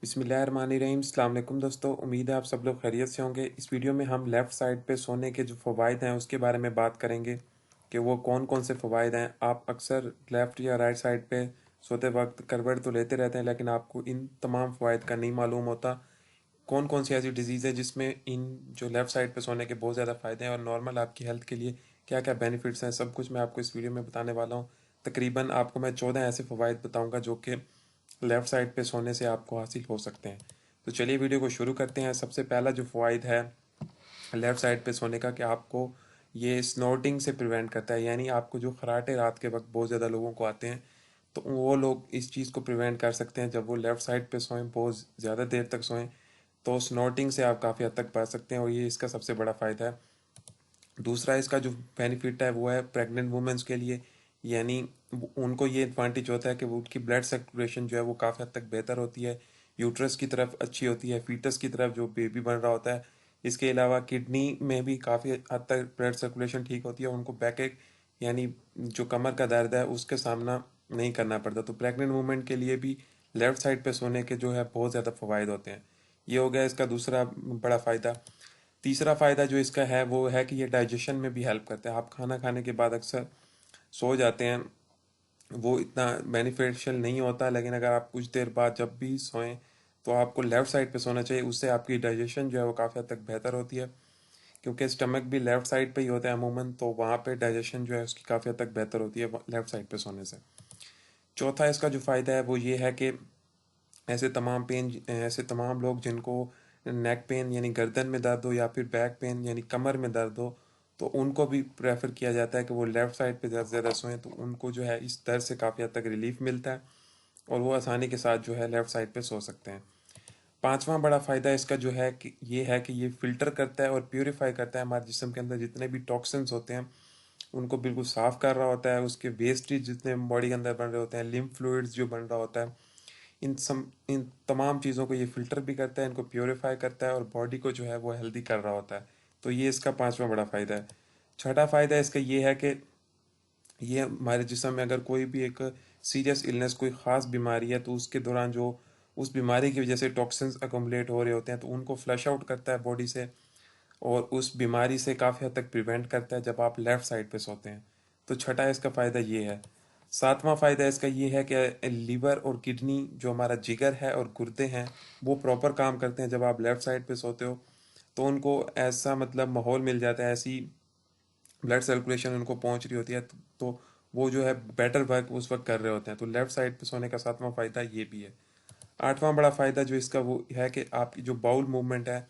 बिस्मिल्लाहिर्रहमानिर्रहीम। अस्सलाम वालेकुम दोस्तों, उम्मीद है आप सब लोग खैरियत से होंगे। इस वीडियो में हम लेफ़्ट साइड पे सोने के जो फ़वाइद हैं उसके बारे में बात करेंगे कि वो कौन कौन से फ़वाइद हैं। आप अक्सर लेफ़्ट या राइट साइड पे सोते वक्त करवट तो लेते रहते हैं, लेकिन आपको इन तमाम फ़वाइद का नहीं मालूम होता कौन कौन सी ऐसी डिजीज़ है जिसमें इन जो लेफ़्ट साइड पे सोने के बहुत ज़्यादा फ़ायदे हैं और नॉर्मल आपकी हेल्थ के लिए क्या क्या बेनिफिट्स हैं। सब कुछ मैं आपको इस वीडियो में बताने वाला हूँ। तकरीबन आपको मैं 14 ऐसे फ़वाइद बताऊँगा जो कि लेफ़्ट साइड पे सोने से आपको हासिल हो सकते हैं। तो चलिए वीडियो को शुरू करते हैं। सबसे पहला जो फ़वाइद है लेफ़्ट साइड पे सोने का, कि आपको ये स्नोर्टिंग से प्रिवेंट करता है, यानी आपको जो खराटे रात के वक्त बहुत ज़्यादा लोगों को आते हैं, तो वो लोग इस चीज़ को प्रिवेंट कर सकते हैं। जब वो लेफ़्ट साइड पे सोएं, बहुत ज़्यादा देर तक सोएं, तो स्नोर्टिंग से आप काफ़ी हद तक बच सकते हैं और ये इसका सबसे बड़ा फ़ायदा है। दूसरा इसका जो बेनिफिट है वो है प्रेग्नेंट वुमेंस के लिए, यानी उनको ये एडवांटेज होता है कि वो उनकी ब्लड सर्कुलेशन जो है वो काफ़ी हद तक बेहतर होती है, यूट्रस की तरफ अच्छी होती है, फीटस की तरफ जो बेबी बन रहा होता है। इसके अलावा किडनी में भी काफ़ी हद तक ब्लड सर्कुलेशन ठीक होती है, उनको बैक यानी जो कमर का दर्द है उसके सामना नहीं करना पड़ता। तो प्रेग्नेंट वुमेन के लिए भी लेफ़्ट साइड पे सोने के जो है बहुत ज़्यादा फ़वाइद होते हैं। ये हो गया इसका दूसरा बड़ा फ़ायदा। तीसरा फ़ायदा जो इसका है वो है कि ये डाइजेशन में भी हेल्प करता है। आप खाना खाने के बाद अक्सर सो जाते हैं, वो इतना बेनिफिशियल नहीं होता, लेकिन अगर आप कुछ देर बाद जब भी सोएं तो आपको लेफ़्ट साइड पे सोना चाहिए। उससे आपकी डाइजेशन जो है वो काफ़ी हद तक बेहतर होती है, क्योंकि स्टमक भी लेफ़्ट साइड पे ही होता है अमूमन, तो वहाँ पे डाइजेशन जो है उसकी काफ़ी हद तक बेहतर होती है लेफ़्ट साइड पे सोने से। चौथा इसका जो फ़ायदा है वो ये है कि ऐसे तमाम लोग जिनको नेक पेन यानी गर्दन में दर्द हो या फिर बैक पेन यानी कमर में दर्द हो, तो उनको भी प्रेफर किया जाता है कि वो लेफ़्ट साइड पे ज़्यादा सोएं, तो उनको जो है इस दर्द से काफ़ी हद तक रिलीफ मिलता है और वो आसानी के साथ जो है लेफ़्ट साइड पे सो सकते हैं। पांचवा बड़ा फ़ायदा इसका जो है कि ये फ़िल्टर करता है और प्यूरिफाई करता है हमारे जिस्म के अंदर जितने भी टॉक्सिन्स होते हैं, उनको बिल्कुल साफ़ कर रहा होता है। उसके वेस्टेज जितने बॉडी के अंदर बन रहे होते हैं, लिम्फ फ्लूइड्स जो बन रहा होता है, इन तमाम चीज़ों को ये फ़िल्टर भी करता है, इनको प्योरीफाई करता है और बॉडी को जो है वो हेल्दी कर रहा होता है। तो ये इसका पांचवा बड़ा फ़ायदा है। छठा फ़ायदा इसका ये है कि ये हमारे जिस्म में अगर कोई भी एक सीरियस इलनेस, कोई ख़ास बीमारी है, तो उसके दौरान जो उस बीमारी की वजह से टॉक्सिन्स अकोमोलेट हो रहे होते हैं, तो उनको फ्लश आउट करता है बॉडी से और उस बीमारी से काफ़ी हद तक प्रिवेंट करता है जब आप लेफ़्ट साइड पे सोते हैं। तो छठा इसका फ़ायदा ये है। सातवां फ़ायदा इसका ये है कि लीवर और किडनी, जो हमारा जिगर है और गुर्दे हैं, वो प्रॉपर काम करते हैं जब आप लेफ़्ट साइड पे सोते हो। तो उनको ऐसा मतलब माहौल मिल जाता है, ऐसी ब्लड सर्कुलेशन उनको पहुंच रही होती है, तो वो जो है बेटर वर्क उस वक्त कर रहे होते हैं। तो लेफ़्ट साइड पे सोने का सातवां फ़ायदा ये भी है। आठवां बड़ा फ़ायदा जो इसका वो है कि आपकी जो बाउल मूवमेंट है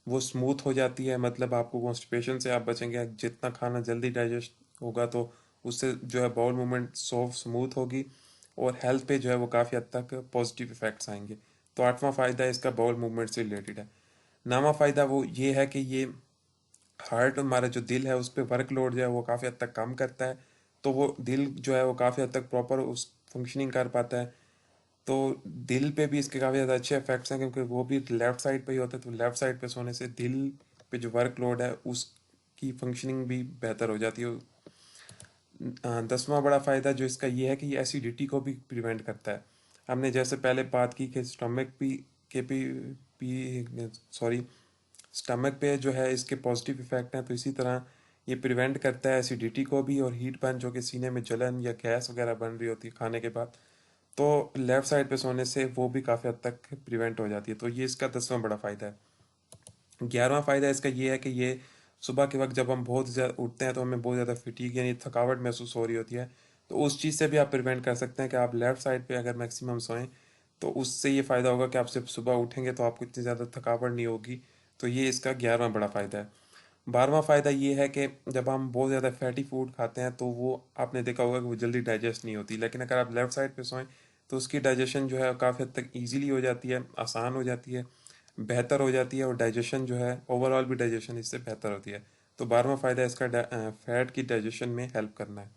वो स्मूथ हो जाती है, मतलब आपको कॉन्स्टिपेशन से आप बचेंगे। जितना खाना जल्दी डाइजेस्ट होगा तो उससे जो है बाउल मूवमेंट सॉफ्ट स्मूथ होगी और हेल्थ पे जो है वो काफ़ी हद तक पॉजिटिव इफ़ेक्ट्स आएंगे। तो आठवां फ़ायदा इसका बाउल मूवमेंट से रिलेटेड है। नौवां फ़ायदा वो ये है कि ये हार्ट, हमारा जो दिल है उस पर वर्कलोड जो है वो काफ़ी हद तक कम करता है, तो वो दिल जो है वो काफ़ी हद तक प्रॉपर उस फंक्शनिंग कर पाता है। तो दिल पे भी इसके काफ़ी ज़्यादा अच्छे इफेक्ट्स हैं, क्योंकि वो भी लेफ़्ट साइड पे ही होता है। तो लेफ़्ट साइड पे सोने से दिल पे जो वर्कलोड है उसकी फंक्शनिंग भी बेहतर हो जाती है। दसवां बड़ा फ़ायदा जो इसका ये है कि ये एसिडिटी को भी प्रिवेंट करता है। हमने जैसे पहले बात की कि स्टमक भी के भी सॉरी स्टमक पे जो है इसके पॉजिटिव इफ़ेक्ट हैं, तो इसी तरह ये प्रिवेंट करता है एसिडिटी को भी, और हीट बर्न जो कि सीने में जलन या गैस वगैरह बन रही होती है खाने के बाद, तो लेफ़्ट साइड पे सोने से वो भी काफ़ी हद तक प्रिवेंट हो जाती है। तो ये इसका 10वां बड़ा फ़ायदा है। 11वां फ़ायदा इसका ये है कि ये सुबह के वक्त जब हम बहुत ज़्यादा उठते हैं तो हमें बहुत ज़्यादा फटीग यानी थकावट महसूस हो रही होती है, तो उस चीज़ से भी आप प्रिवेंट कर सकते हैं कि आप लेफ़्ट साइड पे अगर मैक्सिमम सोएं, तो उससे ये फ़ायदा होगा कि आप जब सुबह उठेंगे तो आपको इतनी ज़्यादा थकावट नहीं होगी। तो ये इसका 11वां बड़ा फ़ायदा है। 12वां फ़ायदा ये है कि जब हम बहुत ज़्यादा फैटी फूड खाते हैं तो वो आपने देखा होगा कि वो जल्दी डाइजेस्ट नहीं होती, लेकिन अगर आप लेफ़्ट साइड पे सोएं तो उसकी डाइजेशन जो है काफ़ी हद तक ईज़िली हो जाती है, आसान हो जाती है, बेहतर हो जाती है और डाइजेशन जो है ओवरऑल भी डाइजेशन इससे बेहतर होती है। तो 12वां फ़ायदा इसका फैट की डाइजेशन में हेल्प करना है।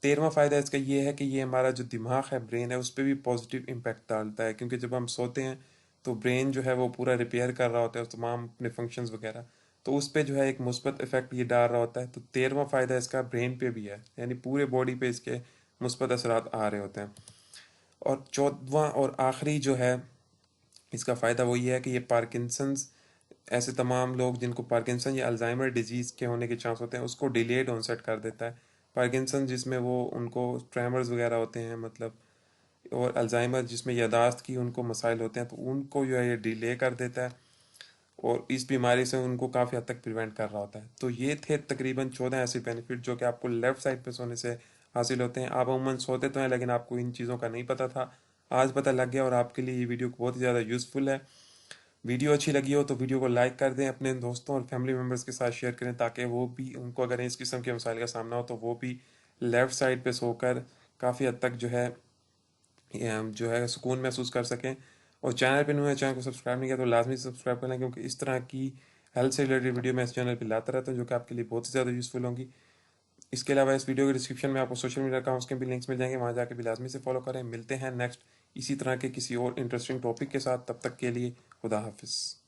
13वां फ़ायदा इसका ये है कि ये हमारा जो दिमाग है, ब्रेन है, उस पर भी पॉजिटिव इम्पैक्ट डालता है, क्योंकि जब हम सोते हैं तो ब्रेन जो है वो पूरा रिपेयर कर रहा होता है तमाम अपने फंक्शंस वगैरह, तो उस पर जो है एक मुस्बत इफेक्ट ये डाल रहा होता है। तो 13वां फ़ायदा इसका ब्रेन पे भी है, यानी पूरे बॉडी पे इसके मुस्बत असरात आ रहे होते हैं। और 14वां और आखिरी जो है इसका फ़ायदा वही है कि ये पार्किंसंस, ऐसे तमाम लोग जिनको पार्किंसन या अल्जाइमर डिजीज़ के होने के चांस होते हैं उसको डिलेड ऑनसेट कर देता है। पार्किंसन जिसमें वो उनको ट्रेमर्स वगैरह होते हैं मतलब, और अल्जाइमर जिसमें यादाश्त की उनको मसाइल होते हैं, तो उनको जो है ये डिले कर देता है और इस बीमारी से उनको काफ़ी हद तक प्रिवेंट कर रहा होता है। तो ये थे तकरीबन 14 ऐसे बेनिफिट जो कि आपको लेफ़्ट साइड पे सोने से हासिल होते हैं। आप अमूमन सोते तो हैं लेकिन आपको इन चीज़ों का नहीं पता था, आज पता लग गया और आपके लिए ये वीडियो बहुत ही ज़्यादा यूज़फुल है। वीडियो अच्छी लगी हो तो वीडियो को लाइक कर दें, अपने दोस्तों और फैमिली मेम्बर्स के साथ शेयर करें ताकि वो भी, उनको अगर इस किस्म के मसाइल का सामना हो तो वो भी लेफ़्ट साइड पे सोकर काफ़ी हद तक जो है सुकून महसूस कर सकें। और चैनल पे न्यू है, चैनल को सब्सक्राइब नहीं किया तो लाजमी सब्सक्राइब कर लें, क्योंकि इस तरह की हेल्थ से रिलेटेड वीडियो मैं इस चैनल पे लाता रहता हूँ जो कि आपके लिए बहुत ही ज़्यादा यूज़फुल होंगी। इसके अलावा इस वीडियो के डिस्क्रिप्शन में आपको सोशल मीडिया अकाउंट्स के भी लिंक्स मिल जाएंगे, वहाँ जाके भी लाजमी से फॉलो करें। मिलते हैं नेक्स्ट इसी तरह के किसी और इंटरेस्टिंग टॉपिक के साथ, तब तक के लिए खुदा हाफिज़।